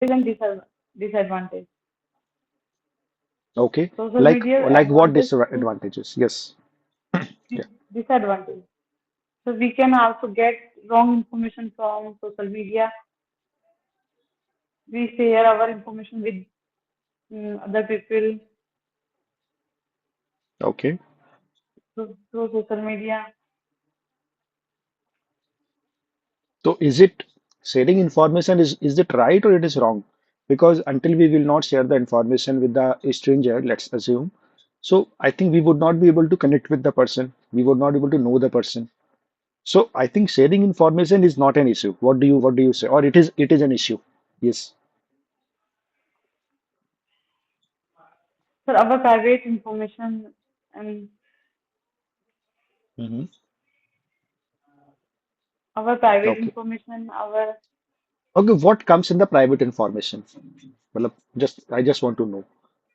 disadvantage. Okay. Social media Like what advantage is disadvantages? Yes. Yeah. disadvantage. So we can also get wrong information from social media. We share our information with other people Okay. through social media. So is it sharing information is it right or it is wrong? Because until we will not share the information with the stranger, let's assume. So I think we would not be able to connect with the person. We would not be able to know the person. So I think sharing information is not an issue. What do you say? Or it is an issue? Yes. So our private information and Hmm. our private Okay. information, our Okay, what comes in the private information? Well, I just want to know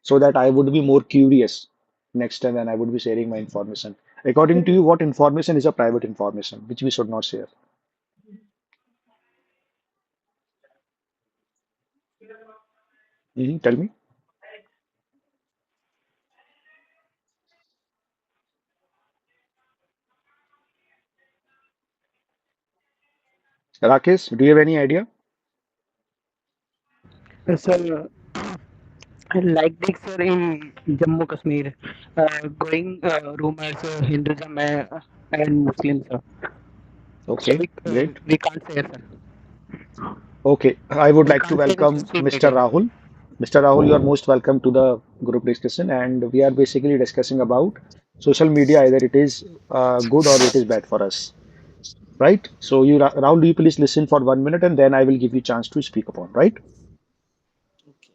so that I would be more curious next time when I would be sharing my information. According to you, what information is a private information which we should not share? Tell me. Rakesh, do you have any idea? Sir, like this, sir, in Jammu Kashmir, going rumors, Hinduism and Muslims, sir. So Okay, we great. we can't share, sir. Okay, I would We like to can't share in welcome social Mr. media. Rahul. Mr. Rahul, you are most welcome to the group discussion, and we are basically discussing about social media, either it is good or it is bad for us, right? So Rahul, do you please listen for 1 minute, and then I will give you chance to speak upon, right? Okay.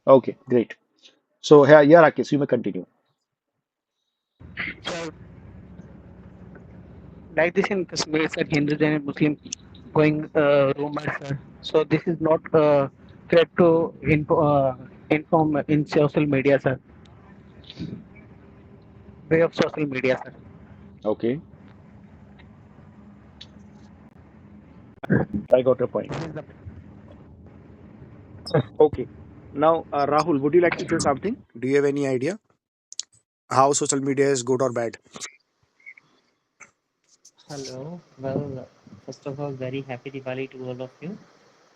Okay, great. So yeah, Rakesh, you may continue. So like this in Kashmir, sir, Hindus and Muslims going rumors, sir. So this is not correct to inform in social media, sir. Way of social media, sir. Okay, I got your point. This is the Okay. Now, Rahul, would you like to say something? Do you have any idea how social media is good or bad? Hello. Well, first of all, very happy Diwali to all of you,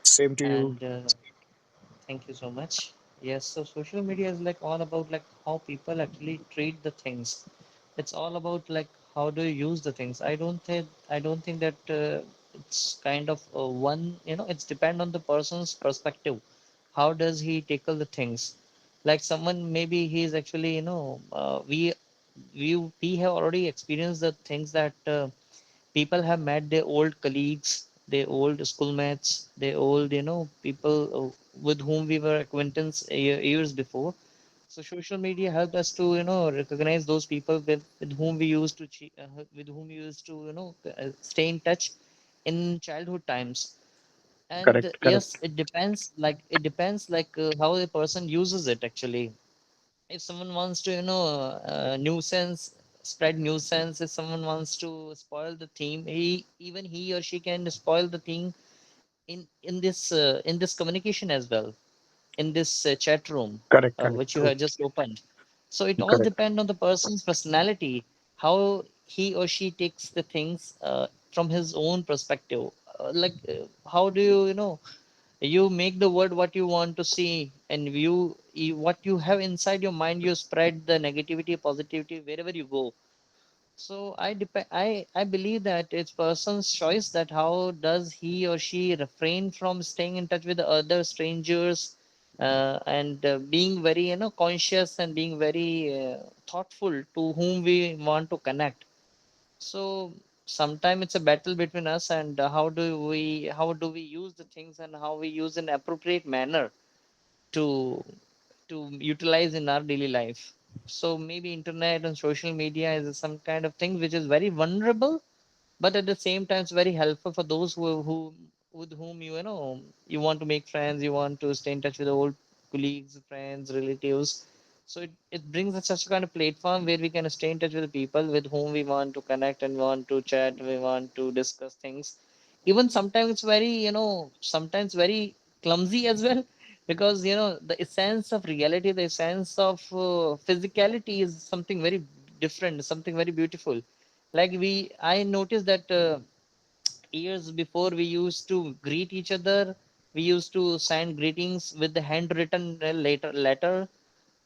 Same to you. and thank you so much. Yes, so social media is like all about like how people actually treat the things. It's all about like how do you use the things. I don't think that it's kind of one. It's depend on the person's perspective. How does he tackle the things? Like someone maybe he's actually we have already experienced the things that. People have met their old colleagues, their old schoolmates, their old, people with whom we were acquaintance years before. So social media helped us to, recognize those people with whom we used to, with whom we used to, stay in touch in childhood times. And Correct, yes, correct. it depends like how the person uses it actually. If someone wants to nuisance spread nuisance, if someone wants to spoil the theme, he or she can spoil the thing in this communication as well, in this chat room Correct, correct. which you True. have just opened. So it all Correct. depends on the person's personality, how he or she takes the things from his own perspective. How do you make the world what you want to see, and what you have inside your mind, you spread the negativity positivity wherever you go. So I believe that it's person's choice that how does he or she refrain from staying in touch with the other strangers, and being very conscious and being very thoughtful to whom we want to connect. So sometimes it's a battle between us, and how do we use the things and how we use an appropriate manner to utilize in our daily life. So maybe internet and social media is some kind of thing which is very vulnerable, but at the same time it's very helpful for those who with whom you want to make friends, you want to stay in touch with old colleagues, friends, relatives. So it brings us such a kind of platform where we can stay in touch with the people with whom we want to connect and want to chat, we want to discuss things. Even sometimes it's very sometimes very clumsy as well, because the essence of reality, the essence of physicality is something very different, something very beautiful. Like I noticed that years before, we used to greet each other, we used to send greetings with the handwritten letter.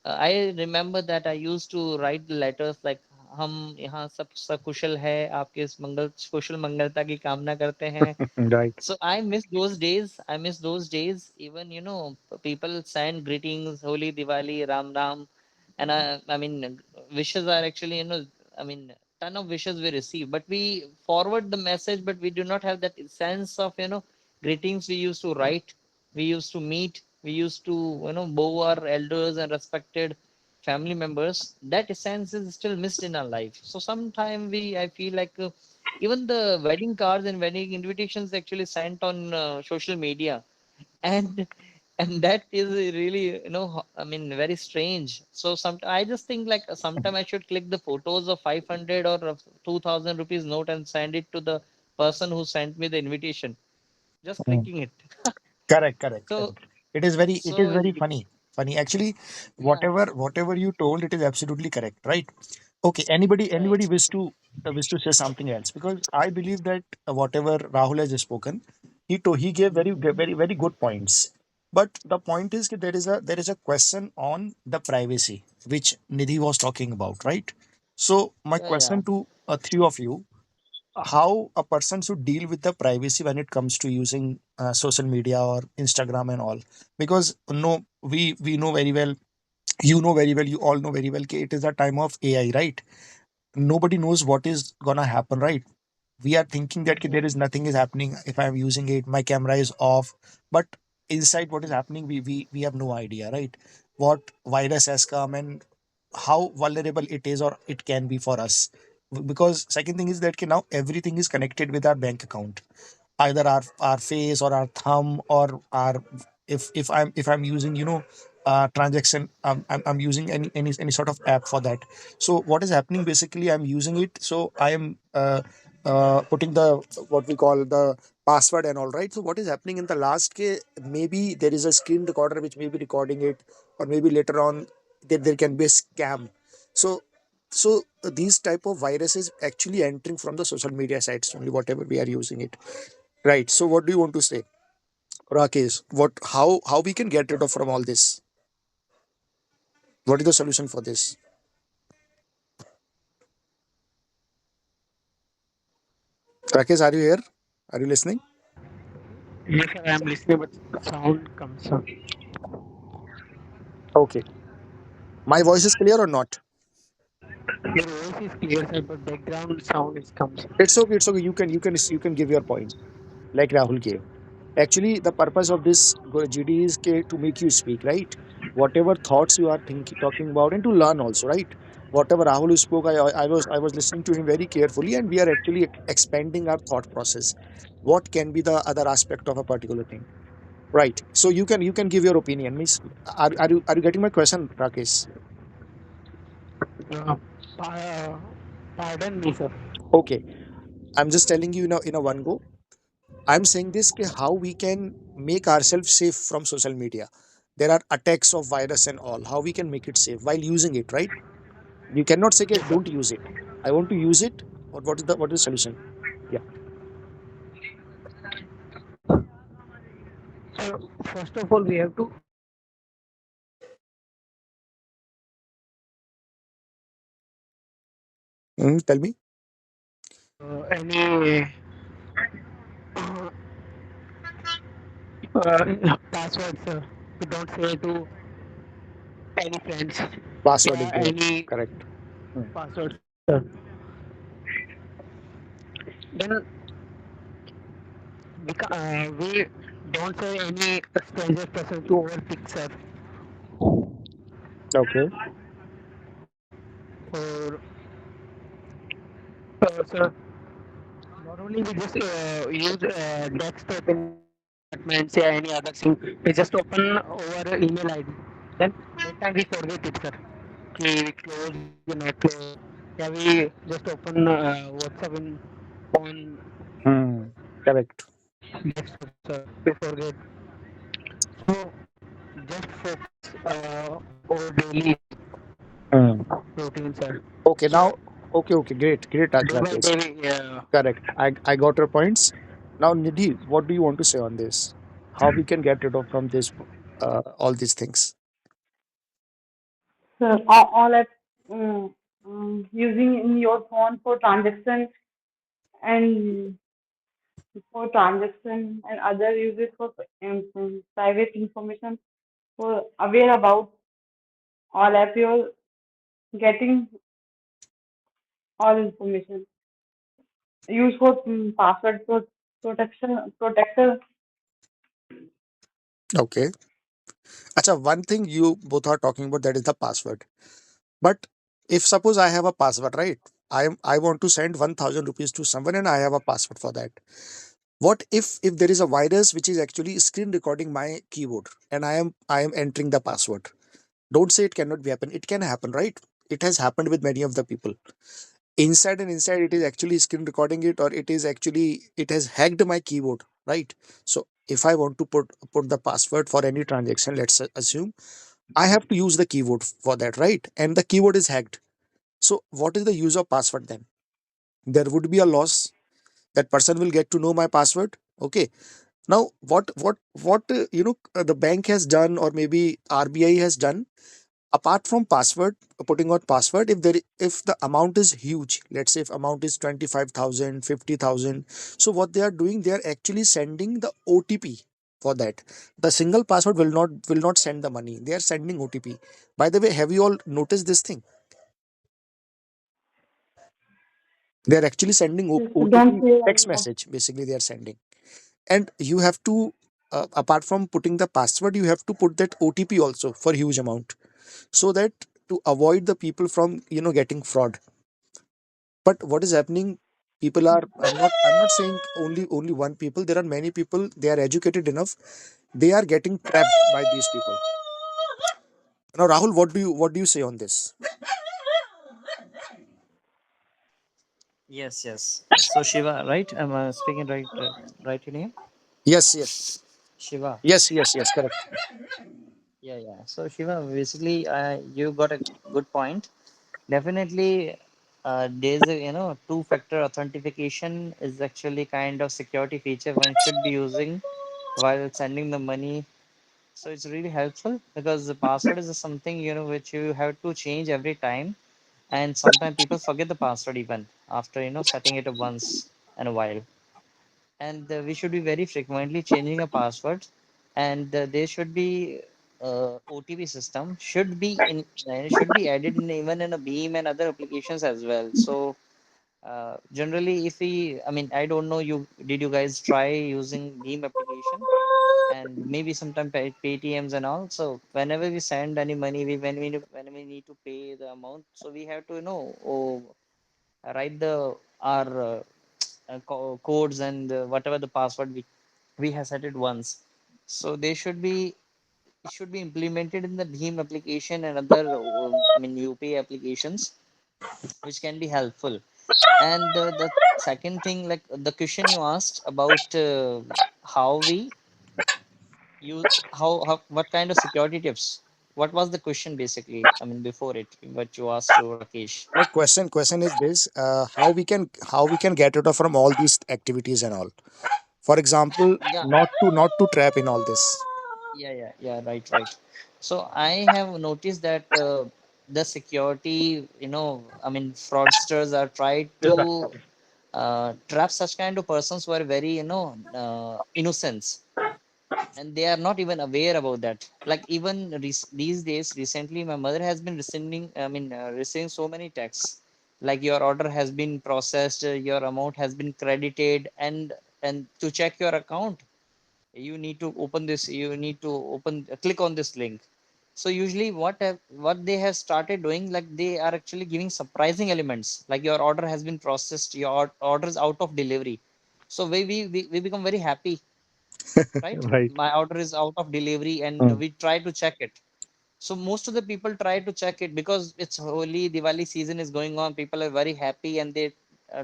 I remember that I used to write the letters like, हम यहाँ सब सकुशल है, आपके इस मंगल कुशल मंगलता की कामना करते हैं. Right. So I miss those days. I miss those days. Even people send greetings, Holy Diwali, Ram Ram, and I mean, wishes are actually, I mean, ton of wishes we receive, but we forward the message, but we do not have that sense of, greetings we used to write, we used to meet, we used to, bow our elders and respected family members. That essence is still missed in our life. So sometime I feel like. Even the wedding cards and wedding invitations actually sent on social media, and that is really, I mean, very strange. So I just think like sometime I should click the photos of 500 or of 2000 rupees note and send it to the person who sent me the invitation, just Mm. clicking it. Correct, correct, So correct. It is very it, funny. Funny. Actually, yeah, whatever you told, it is absolutely correct, right? Okay. Anybody right, wish to say something else? Because I believe that whatever Rahul has spoken, he gave very good points. But the point is that there is a question on the privacy which Nidhi was talking about, right? So my yeah, yeah, question to three of you: how a person should deal with the privacy when it comes to using social media or Instagram and all? Because no, we know very well, you know very well, you all know very well, कि it is a time of AI, right? Nobody knows what is gonna happen, right? We are thinking that there is nothing is happening if I'm using it, my camera is off, but inside what is happening, we have no idea, right? What virus has come and how vulnerable it is or it can be for us. Because second thing is that now everything is connected with our bank account, either our face or our thumb or our, if I'm using transaction, I'm using any sort of app for that. So what is happening, basically I'm using it, so I am putting the, what we call the password and all, right? So what is happening in the last case, maybe there is a screen recorder which may be recording it, or maybe later on there can be a scam. So these type of viruses actually entering from the social media sites only, whatever we are using it. Right. So what do you want to say, Rakesh? How we can get rid of from all this? What is the solution for this? Rakesh, are you here? Are you listening? Yes, sir, I am listening, but sound comes. Okay. My voice is clear or not? Your voice is clear, sir, but background sound is comes. It's okay. It's okay. You can give your points like Rahul gave. Actually, the purpose of this GD is to make you speak, right? Whatever thoughts you are thinking, talking about, and to learn also, right? Whatever Rahul spoke, I was listening to him very carefully, and we are actually expanding our thought process. What can be the other aspect of a particular thing? Right. So you can give your opinion. Miss, are you getting my question, Rakesh? Uh, pa- Pardon me, sir. Okay. I'm just telling you in a one go. I'm saying this कि how we can make ourselves safe from social media. There are attacks of virus and all. How we can make it safe while using it, right? You cannot say कि Yes, sir. don't use it. I want to use it. What is the solution? Yeah. So first of all, we have to Tell me. any passwords. We don't say to any friends. Password is Yeah, there. any Correct. Hmm. passwords. Then we don't say any stranger person to our picture Okay. or so normally we just use desktop in our apartment, say any other thing. We just open our email ID. Then next time we forget it, sir. We close, we not close. Yeah, we just open WhatsApp on Hmm. Correct. desktop, sir. We forget. focus over daily Hmm. routine, sir. Okay, So now, okay, okay, great, great, day by Rakesh. day, Correct. I got your points. Now, Nidhi, what do you want to say on this? How we can get rid of from this, all these things? So all apps using in your phone and and other uses for private information for aware about all app you're getting all information. Use for password protection protector. Okay. Acha, one thing you both are talking about, that is the password. But if suppose I have a password, right? I want to send 1,000 rupees to someone and I have a password for that. What if there is a virus which is actually screen recording my keyboard and I am entering the password? Don't say it cannot be happen. It can happen, right? It has happened with many of the people. Inside it is actually screen recording it, or it has hacked my keyboard, right? So if I want to put the password for any transaction, let's assume I have to use the keyboard for that, right? And the keyboard is hacked. So what is the use of password then? There would be a loss. That person will get to know my password. Okay. Now what the bank has done, or maybe RBI has done, apart from password, putting out password, if the amount is huge, let's say if amount is 25,000, 50,000, so what they are doing, they are actually sending the OTP for that. The single password will not send the money. They are sending OTP. By the way, have you all noticed this thing? They are actually sending So don't OTP, say text anymore. message, basically they are sending. And you have to, apart from putting the password, you have to put that OTP also for huge amount, so that to avoid the people from getting fraud. But what is happening, people are, I'm not saying only one people, there are many people, they are educated enough, they are getting trapped by these people. Now, Rahul, what do you say on this? Yes, yes. So Shiva, right? Am I speaking right? Right your name? Yes, yes, Shiva. yes, yes, yes, correct. Yeah, yeah. So Shiva, basically, you got a good point. Definitely, there's a two-factor authentication is actually kind of security feature one should be using while sending the money. So it's really helpful because the password is something which you have to change every time, and sometimes people forget the password even after setting it up once in a while. And we should be very frequently changing a password, and there should be OTP system should be added in even in a Beam and other applications as well. So generally, if we, I mean, I don't know, you guys try using Beam application and maybe sometime Paytms and all. So whenever we send any money, when we need to pay the amount, so we have to write the our codes and whatever the password we have set it once. So they should be it should be implemented in the Bhim application and other I mean UPI applications, which can be helpful. And the second thing, like the question you asked about how we use how what kind of security tips. What was the question basically? I mean before it, what you asked to Rakesh. My question is this: how we can get rid of from all these activities and all. For example, Yeah, not to trap in all this. yeah, right, right. So I have noticed that the security, I mean, fraudsters are tried to trap such kind of persons who are very, innocent, and they are not even aware about that. Like even these days, recently, my mother has been receiving so many texts, like your order has been processed, your amount has been credited, and to check your account you need to open this you need to open click on this link. So usually what they have started doing, like they are actually giving surprising elements, like your order has been processed, your order is out of delivery. So we become very happy, right? Right. My order is out of delivery and Mm. we try to check it. So most of the people try to check it because it's Holi Diwali season is going on, people are very happy and they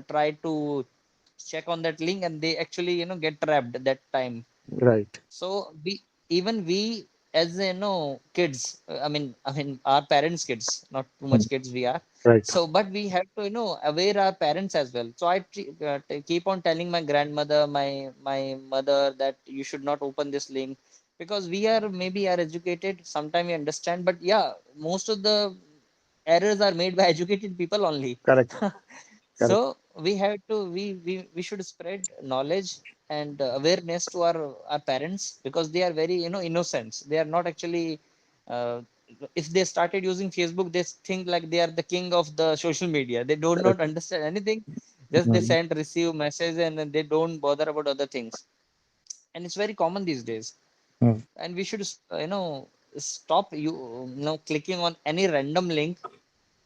try to check on that link and they actually get trapped at that time. Right. So we even we as you know kids, I mean our parents kids, not too much Mm. kids we are. Right. So but we have to aware our parents as well. So keep on telling my grandmother, my mother, that you should not open this link, because we are maybe are educated, sometimes we understand, but yeah, most of the errors are made by educated people only. Correct. So Correct. we have to we should spread knowledge and awareness to our parents, because they are very innocent. They are not actually uh, if they started using Facebook, they think like they are the king of the social media. They do not Correct. understand anything. Just they Mm. send receive message, and then they don't bother about other things. And it's very common these days. Mm. And we should stop clicking on any random link,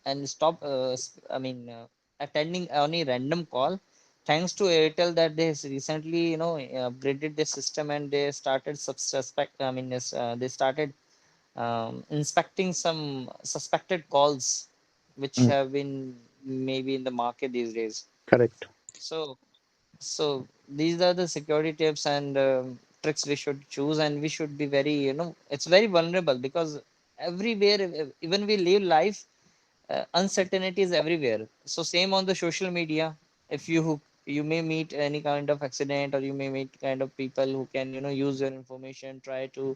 and stop attending any random call. Thanks to Airtel that they has recently upgraded their system, and they started suspect I mean yes, they started inspecting some suspected calls which Mm. have been maybe in the market these days. Correct. So so these are the security tips and tricks we should choose, and we should be very it's very vulnerable, because everywhere, even we live life, uncertainty is everywhere. So same on the social media. If you may meet any kind of accident, or you may meet kind of people who can use your information, try to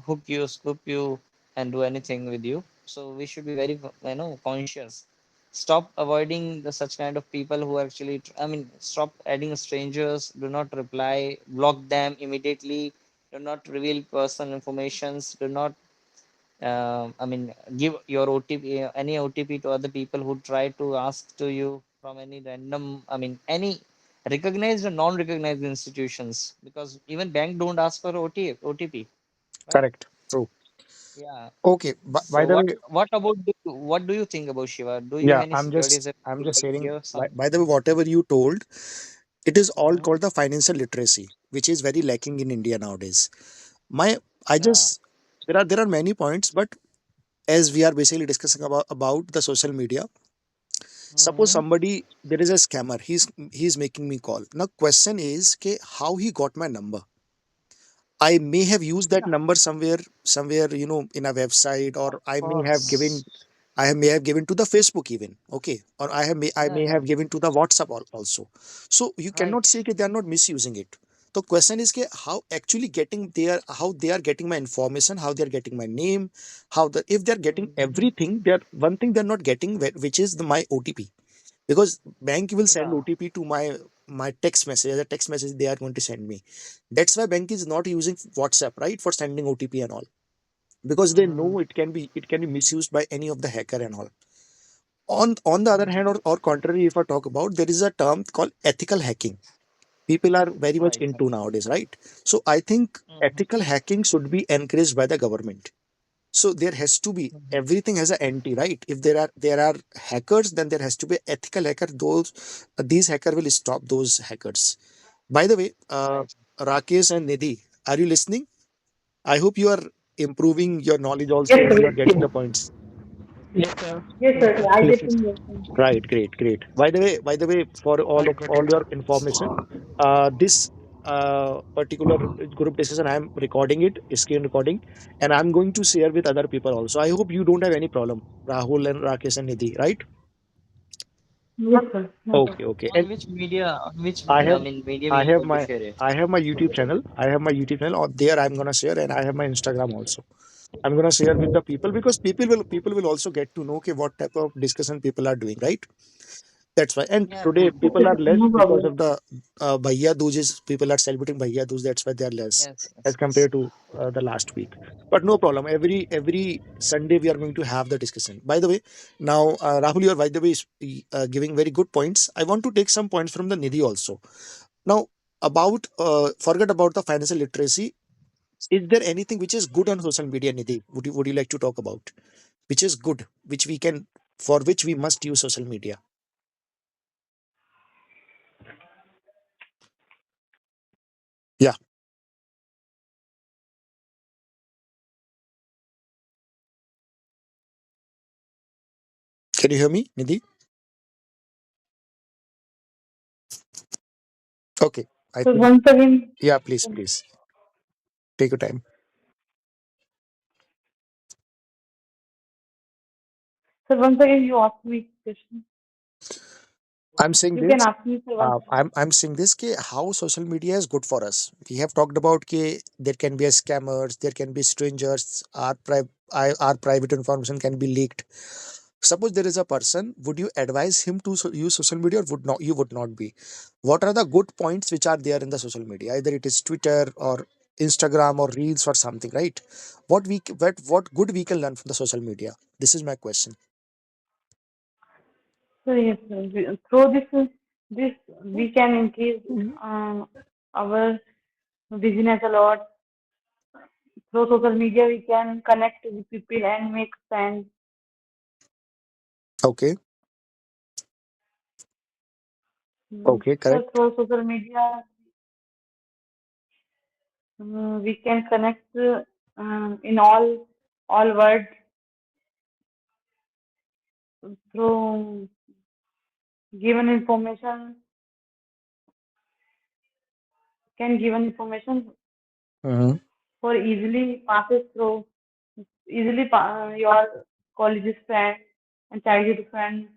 hook you, scoop you, and do anything with you. So we should be very conscious. Stop avoiding the such kind of people who actually. Stop adding strangers. Do not reply. Block them immediately. Do not reveal personal informations. Do not give your OTP, any OTP to other people who try to ask to you from any random, any recognized or non-recognized institutions, because even bank don't ask for OTP, right? Correct. True. Yeah. Okay. By So the way, what do you think about Shiva? Do you have yeah, any securities that I'm you would just like to sharing. give some? By the way, whatever you told, it is all Mhm. called the financial literacy, which is very lacking in India nowadays. My, I Yeah. just there are many points, but as we are basically discussing about the social media, suppose Mhm. somebody there is a scammer. He's making me call. Now, question is, ke, how he got my number? I may have used that Yeah. number somewhere, in a website, Of or course. may have given to the Facebook even, okay, or I Yeah. may Yeah. have given to the WhatsApp also. So you cannot Right. say that they are not misusing it. The question is how actually how they are getting my information, how they are getting my name, if they are getting Mhm. everything, they are one thing they are not getting, which is my OTP, because bank will send Yeah. OTP to my text message, as a text message they are going to send me. That's why bank is not using WhatsApp, right, for sending OTP and all, because they Mhm. know it can be misused by any of the hacker and all. On the other Mhm. hand, or contrary, if I talk about, there is a term called ethical hacking. People are very much Right. Right. into nowadays, right? So I think Mhm. ethical hacking should be encouraged by the government. So there has to be, Mhm. everything has an anti, right? If there are hackers, then there has to be ethical hacker. These hacker will stop those hackers. By the way, Right. Rakesh and Nidhi, are you listening? I hope you are improving your knowledge Yes, also, and sir. you are getting the points. Yes, sir. Yes, Yes, sir. sir. I Listen. listen. Listen. Right, great, great. By the way, for I got all it. your information, this particular group discussion, I am recording it, screen recording, and I'm going to share with other people also. I hope you don't have any problem, Rahul and Rakesh and Nidhi, right? Yes, sir. No Okay, problem. okay. On And which media? On which I have media I we have going to my share it? I have my YouTube channel. I have my YouTube channel. Or there I'm gonna share, and I have my Instagram also. I'm gonna share with the people, because people will also get to know, okay, what type of discussion people are doing, right? That's why. And Yeah. today Okay, people are sir. less No because problem. of the Bhaiya Doojis. People are celebrating Bhaiya Dooj. That's why they are less Yes. as Yes. Yes. compared to the last week. But no problem. Every Sunday we are going to have the discussion. By the way, now Rahul, you are by the way giving very good points. I want to take some points from the Nidhi also. Now, about forget about the financial literacy. Is there anything which is good on social media, Nidhi? Would you like to talk about which is good, which we can for which we must use social media? Yeah. Can you hear me, Nidhi? Okay. I So think, once again, yeah, please, please take your time. Sir, once again you ask me question. I'm saying You can this. ask me, sir, once again. I'm saying this कि how social media is good for us. We have talked about कि there can be a scammers, there can be strangers, our private information can be leaked. Suppose there is a person, would you advise him to use social media or would not? You would not be. What are the good points which are there in the social media? Either it is Twitter or Instagram or Reels or something, right? What good we can learn from the social media? This is my question. So yes, sir, through this we can increase uh, our business a lot. Through social media, we can connect with people and make friends. Okay. Okay. So Correct. through social media, we can connect in all words through given information. Can given information Hmm. for easily passes through easily your college's friend and childhood friend.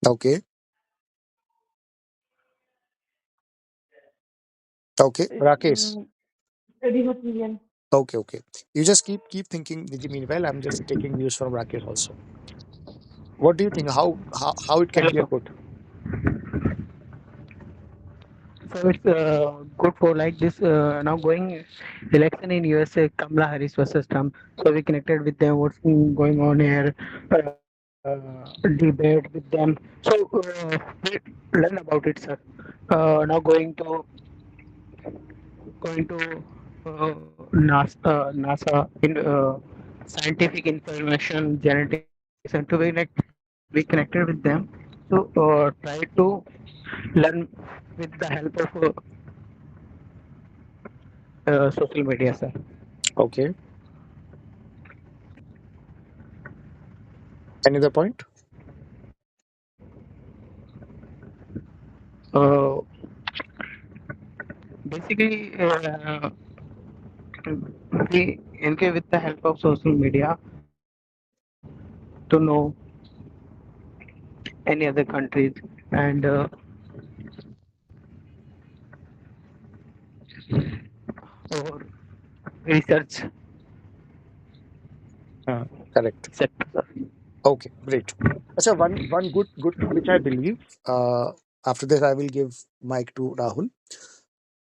Okay. Okay. It's, Rakesh. study material. Okay, okay. You just keep thinking. Meanwhile, I'm just taking news from Rakesh also. What do you think? How it can Hello, be a sir. good? So it's good for like this now going election in USA, Kamala Harris versus Trump. So we connected with them. What's going on here? Debate with them. So we learn about it, sir. Now going to NASA in scientific information, genetics, and we connected with them. So try to learn with the help of social media, sir. Okay. Any other point? Uh, Basically, we engage with the help of social media to know any other countries and or research Uh, Correct. sector. Okay, great. So one good thing which I believe. After this, I will give mic to Rahul.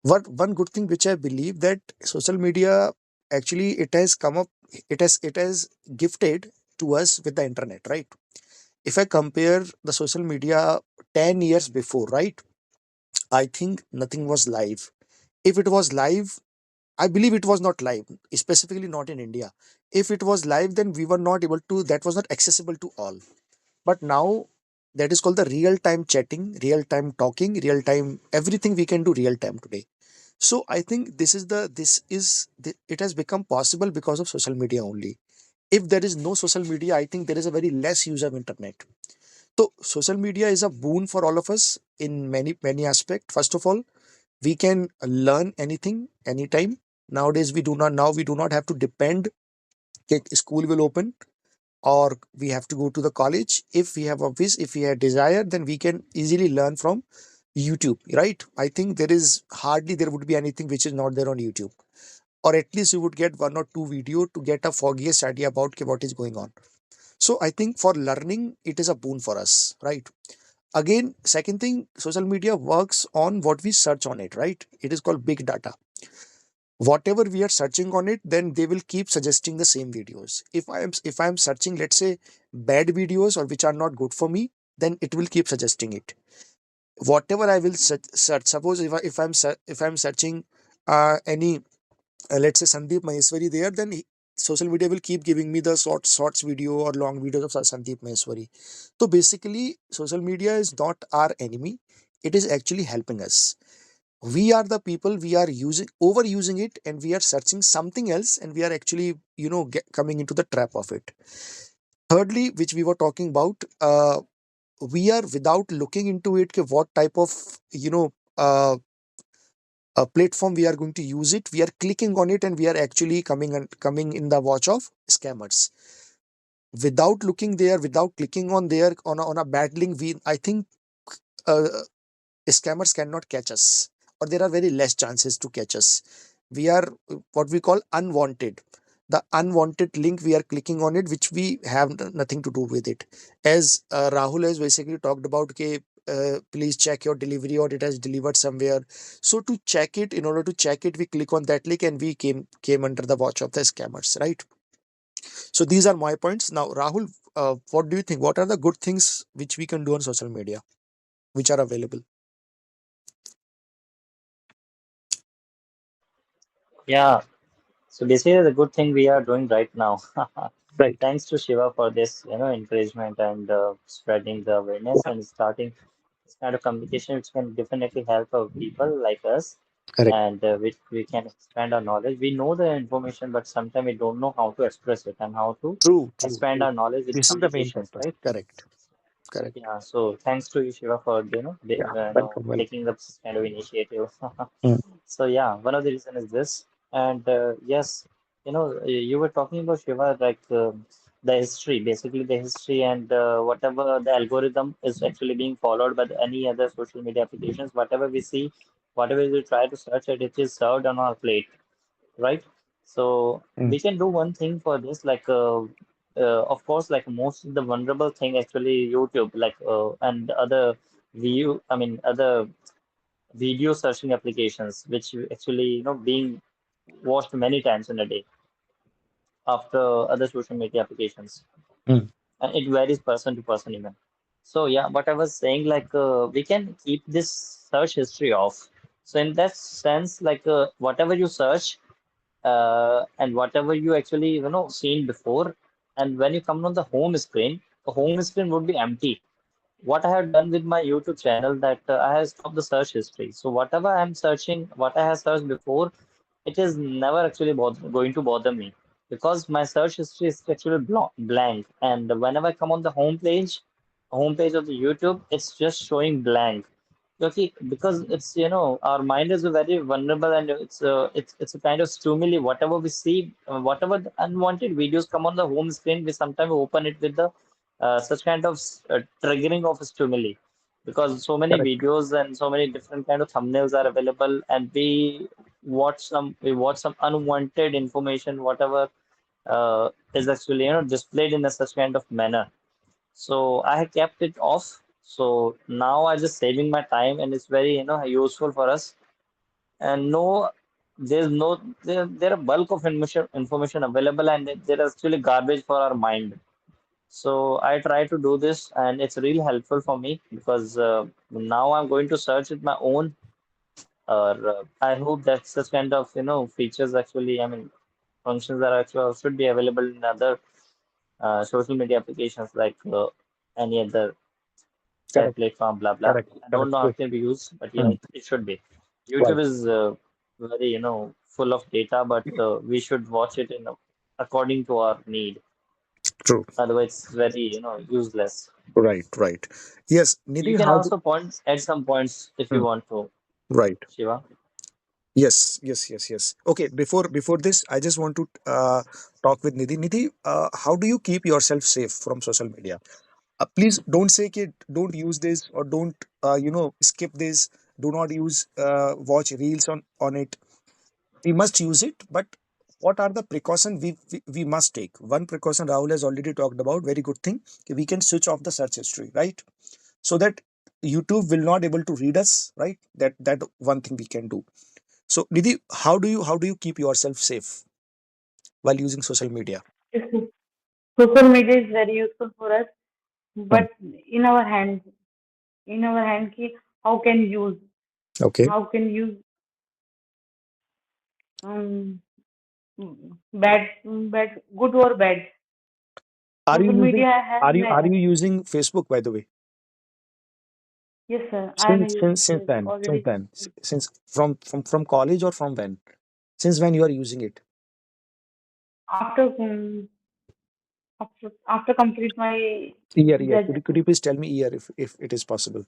What one good thing which I believe that social media actually it has come up. It has gifted to us with the internet, right? If I compare the social media 10 years before, right? I think nothing was live. If it was live, I believe it was not live, specifically not in India. If it was live, then we were not able to, that was not accessible to all. But now that is called the real time chatting, real time talking, real time everything we can do real time today. So I think it has become possible because of social media only. If there is no social media, I think there is a very less use of internet. So social media is a boon for all of us in many aspects. First of all, we can learn anything anytime. Nowadays we do not have to depend that school will open or we have to go to the college. If we have a wish, if we have desire, then we can easily learn from YouTube, right? I think there would be anything which is not there on YouTube, or at least you would get one or two video to get a foggiest idea about what is going on. So I think for learning it is a boon for us, right? Again, second thing, social media works on what we search on it, right? It is called big data. Whatever we are searching on it, then they will keep suggesting the same videos. If I am searching, let's say, bad videos or which are not good for me, then it will keep suggesting it. Whatever I will search, suppose if I'm searching any let's say Sandeep Maheshwari there, then social media will keep giving me the shorts video or long videos of Sandeep Maheshwari. So basically social media is not our enemy, it is actually helping us. We are the people, we are using overusing it, and we are searching something else, and we are actually coming into the trap of it. Thirdly, which we were talking about, we are without looking into it what type of platform we are going to use it, we are clicking on it, and we are actually coming in the watch of scammers. without looking there, without clicking on there on a bad link, we I think uh, scammers cannot catch us, or there are very less chances to catch us. We are what we call unwanted. The unwanted link, we are clicking on it, which we have nothing to do with it. As Rahul has basically talked about, okay, please check your delivery or it has delivered somewhere. So to check it, in order to check it, we click on that link and we came under the watch of the scammers, right? So these are my points. Now, Rahul, what do you think? What are the good things which we can do on social media, which are available? Yeah. So basically, the good thing we are doing right now. Right. Thanks to Shiva for this, encouragement and spreading the awareness and starting this kind of communication, which can definitely help our people like us, Correct. and which we can expand our knowledge. We know the information, but sometimes we don't know how to express it and how to True, true, expand true. our knowledge with This is the main communications, purpose. right? Correct. Correct. Yeah, so thanks to you, Shiva, for Yeah. Welcome. Welcome. taking up this kind of initiative. Mm, So yeah, one of the reason is this, and yes, you were talking about Shiva, like the history, basically the history, and whatever the algorithm is actually being followed by any other social media applications. Whatever we see, whatever we try to search, it is served on our plate, right? So mm, we can do one thing for this, like of course, like most of the vulnerable thing actually YouTube, like and other other video searching applications, which actually being watched many times in a day after other social media applications, mm. and it varies person to person even. So yeah, what I was saying, like we can keep this search history off. So in that sense, like whatever you search and whatever you actually seen before, and when you come on the home screen would be empty. What I have done with my YouTube channel, that I have stopped the search history. So whatever I'm searching, what I have searched before, it is never actually going to bother me, because my search history is actually blank. And whenever I come on the home page of the YouTube, it's just showing blank. Okay, because it's our mind is very vulnerable, and it's a kind of stimuli. Whatever we see, whatever the unwanted videos come on the home screen, we sometimes open it with the such kind of triggering of stimuli, because so many Correct. videos and so many different kind of thumbnails are available, and we watch some unwanted information, whatever is actually displayed in a such kind of manner. So I have kept it off. So now I just saving my time, and it's very useful for us. And no, there's no there are bulk of information available, and there is actually garbage for our mind. So I try to do this, and it's really helpful for me, because now I'm going to search it my own. Or I hope that such kind of features actually, I mean, functions are actually should be available in other social media applications, like any other chat Correct. platform, blah blah. Correct. I don't Correct. know how True. it can be used, but yeah, Mm. it should be. Right. YouTube is very full of data, but we should watch it according to our need. True. Otherwise, it's very useless. Right. Right. Yes, You Nidhi, can how do? also point at some points if you Mm. want to, Right. Shiva. Yes. Yes. Yes. Yes. Okay. Before this, I just want to talk with Nidhi. Nidhi, how do you keep yourself safe from social media? Please don't say kid, don't use this, or don't skip this. Do not use watch reels on it. We must use it, but what are the precautions we must take? One precaution Rahul has already talked about, very good thing. We can switch off the search history, right? So that YouTube will not able to read us, right? That one thing we can do. So Nidhi, how do you keep yourself safe while using social media? Yes, social media is very useful for us, Hmm. but in our hands, ki how can use, Okay. how can use um, bad, good or bad. Are you Social using media has are you using Facebook, by the way? yes, sir. I am Since using since since when? Since already when? Since from college, or from when? Since when you are using it? after after complete my Year. Could you graduation please tell me year, if it is possible?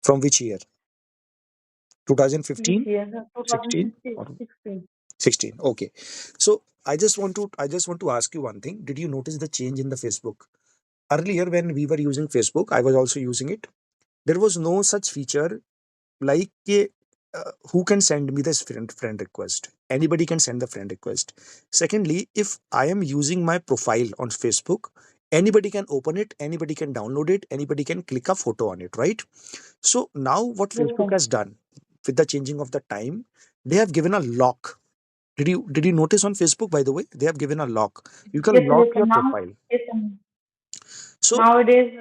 From which year? this 2015, year, sir, 16, 2016. or 16. 16. Okay. So I just want to ask you one thing. Did you notice the change in the Facebook? Earlier, when we were using Facebook, I was also using it. There was no such feature like who can send me this friend request. Anybody can send the friend request. Secondly, if I am using my profile on Facebook, anybody can open it, anybody can download it, anybody can click a photo on it, right? So now what Yes, Facebook sir. has done with the changing of the time, they have given a lock. Did you notice on Facebook, by the way, they have given a lock. You Yes, can sir. Yes, lock sir. your profile. Yes, sir. So Nowadays,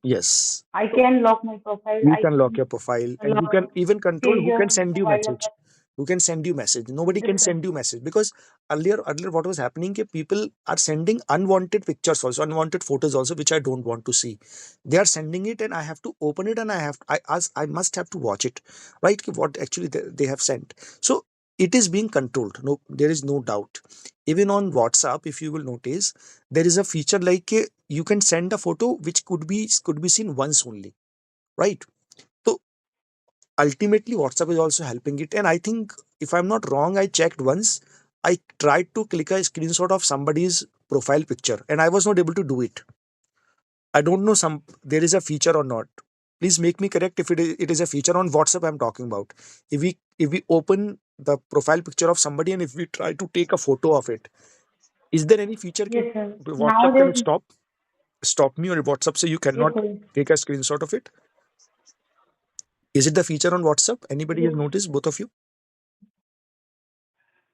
yes, I can lock my profile. you I can lock can your profile, and you can lock, even control change who can your send you mobile message. number. Who can send you message? Nobody Yes, can sir. send you message because earlier what was happening? Ke people are sending unwanted pictures also, unwanted photos also, which I don't want to see. They are sending it, and I have to open it, and I must have to watch it, right? Ki what actually they have sent. So it is being controlled. No, there is no doubt. Even on WhatsApp, if you will notice, there is a feature like you can send a photo which could be seen once only, right? So ultimately WhatsApp is also helping it, and I think, if I'm not wrong, I checked once. I tried to click a screenshot of somebody's profile picture and I was not able to do it. I don't know, some there is a feature or not. Please make me correct if it is a feature on WhatsApp I'm talking about. If we open the profile picture of somebody and if we try to take a photo of it, is there any feature Yes, sir. WhatsApp can Nowadays, stop me, or WhatsApp say you yes, cannot sir. take a screenshot of it? Is it the feature on WhatsApp? Anybody has Yes, noticed, both of you?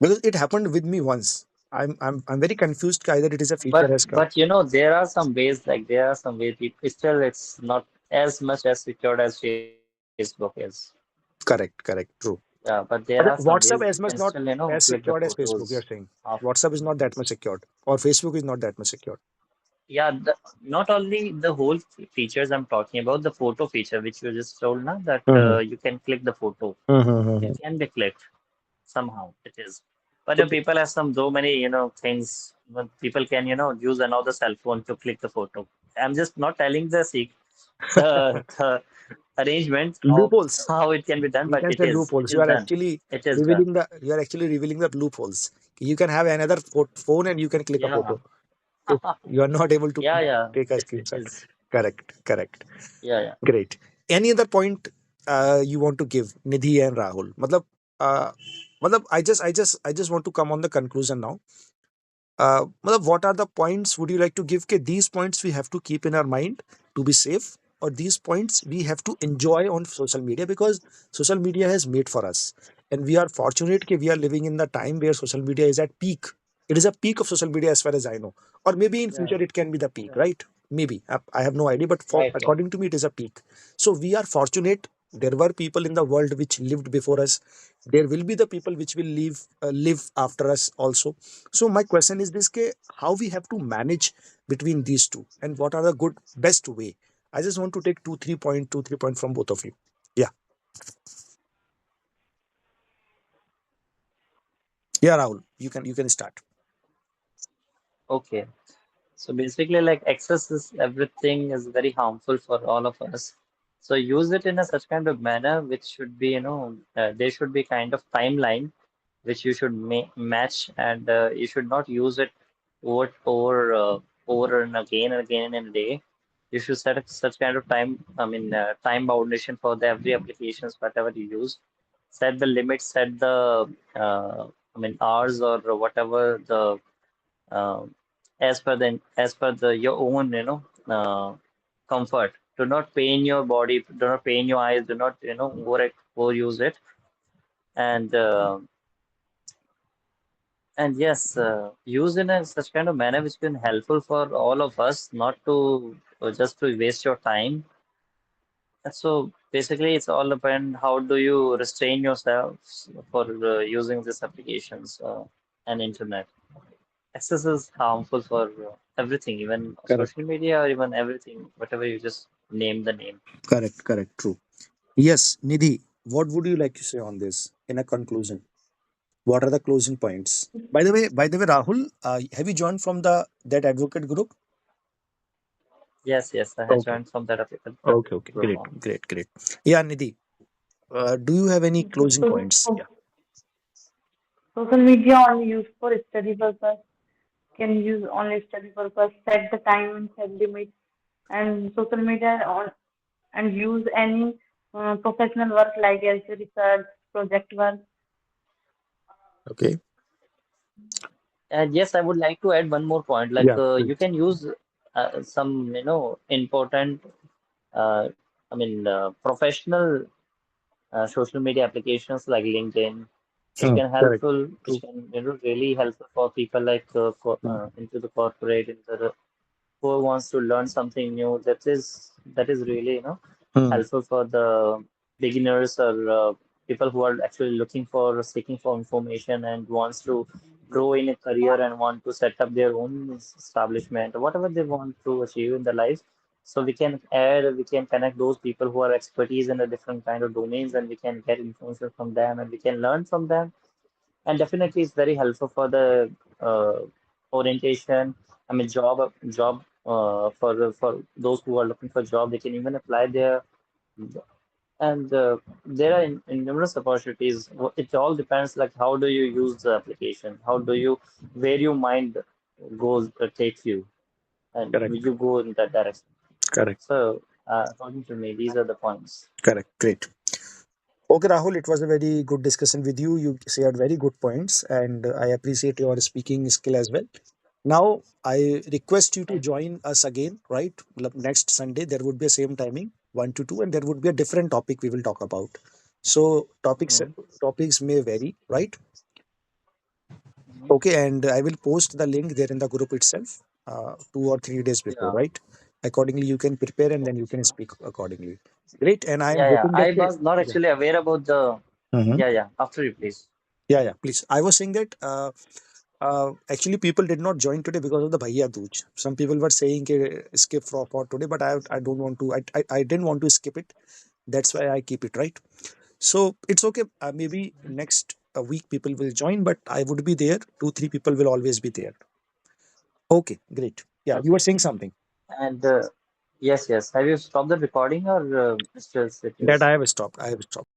Because it happened with me once. I'm very confused. Either it is a feature has come. But you know, there are some ways, like there are some ways still it's not as much as secured as Facebook is. Correct, correct, true. Yeah, but there are some Okay, ways you WhatsApp can as much still, not as click the secured as Facebook. photos You're saying of WhatsApp is not that yes. much secured, or Facebook is not that much secured. Yeah, not only the whole features I'm talking about, the photo feature, which you just told now that Mm-hmm. you can click the photo. Mm-hmm. It can be clicked somehow. It is. But So, people have some so many, things. But people can, use another cell phone to click the photo. I'm just not telling the arrangement of loopholes. how it can be done, We but can it say is. It loopholes. is done. It is done. You are actually revealing the loopholes. You can have another phone and you can click a Yeah. photo. If you are not able to Yeah, yeah. take a It screenshot. is. Correct, correct. Yeah, yeah. Great. Any other point you want to give, Nidhi and Rahul? Uh, I just want to come on the conclusion now. What are the points would you like to give? These points we have to keep in our mind to be safe, or these points we have to enjoy on social media because social media has made for us, and we are fortunate that we are living in the time where social media is at peak. It is a peak of social media as far as I know, or maybe in Yeah, future it can be the peak, yeah. right? Maybe I have no idea, but for Right, right. according to me, it is a peak. So we are fortunate. There were people in the world which lived before us. There will be the people which will live after us also. So my question is this: ke, how we have to manage between these two, and what are the good best way? I just want to take two, 3 point from both of you. Yeah, yeah, Rahul, you can start. Okay. So basically, like excess is everything is very harmful for all of us. So use it in a such kind of manner which should be, there should be kind of timeline which you should ma match, and you should not use it over and again in a day. You should set up such kind of time boundation for the every applications, whatever you use. Set the limits, set the hours or whatever the um, as per the your own comfort. Do not pain your body, do not pain your eyes, do not overuse it. And uh, and yes, use in a such kind of manner which can helpful for all of us, not to just to waste your time. And so basically it's all about how do you restrain yourselves for using these applications and internet. Access is harmful for everything, even Correct, social media or even everything, whatever you just name the name. correct, correct, true. Yes, Nidhi, what would you like to say on this in a conclusion? What are the closing points? By the way, Rahul, have you joined from the that advocate group? Yes, yes, I had Okay, joined from that okay, okay, group great, only. great, great. Yeah, Nidhi, do you have any closing So, points? Yeah. Social media only used for study purpose. Can use only study purpose. Set the time and set limits. And social media on and use any professional work like as research, project work. Okay. And yes, I would like to add one more point. Like Yeah. you can use some, important, uh, professional social media applications like LinkedIn, which can Correct. helpful, True. which can really helpful for people like Hmm. into the corporate, into the who wants to learn something new. That is really Hmm. helpful for the beginners or people who are actually looking for seeking for information and wants to grow in a career and want to set up their own establishment or whatever they want to achieve in their life. So we can connect those people who are expertise in a different kind of domains, and we can get information from them, and we can learn from them. And definitely it's very helpful for the uh, orientation. I mean, job for those who are looking for job, they can even apply there. And there are numerous opportunities. It all depends, like how do you use the application, how do you where your mind goes takes you, and Correct. you go in that direction. Correct. So according to me, these are the points. Correct. Great. Okay, Rahul, it was a very good discussion with you. You shared very good points, and I appreciate your speaking skill as well. Now, I request you to Thank you. join us again, right? Next Sunday, there would be a same timing, 1 to 2, and there would be a different topic we will talk about. So, Mhm. topics may vary, right? Mhm. Okay, and I will post the link there in the group itself 2 or 3 days before, Yeah. right? Accordingly, you can prepare and then you Okay. can speak accordingly. Great, and I am Yeah, hoping that. I was not Yeah. actually aware about the. Mhm. Yeah. After you, please. Yeah, yeah, please. I was saying that actually people did not join today because of the Bhaiya Dooj. Some people were saying skip for today, but I don't want to. I didn't want to skip it. That's why I keep it right. So it's okay. Maybe next week people will join, but I would be there. 2, 3 people will always be there. Okay, great. Yeah, you were Okay. saying something And yes. Have you stopped the recording or still it that is? I have stopped. I have stopped.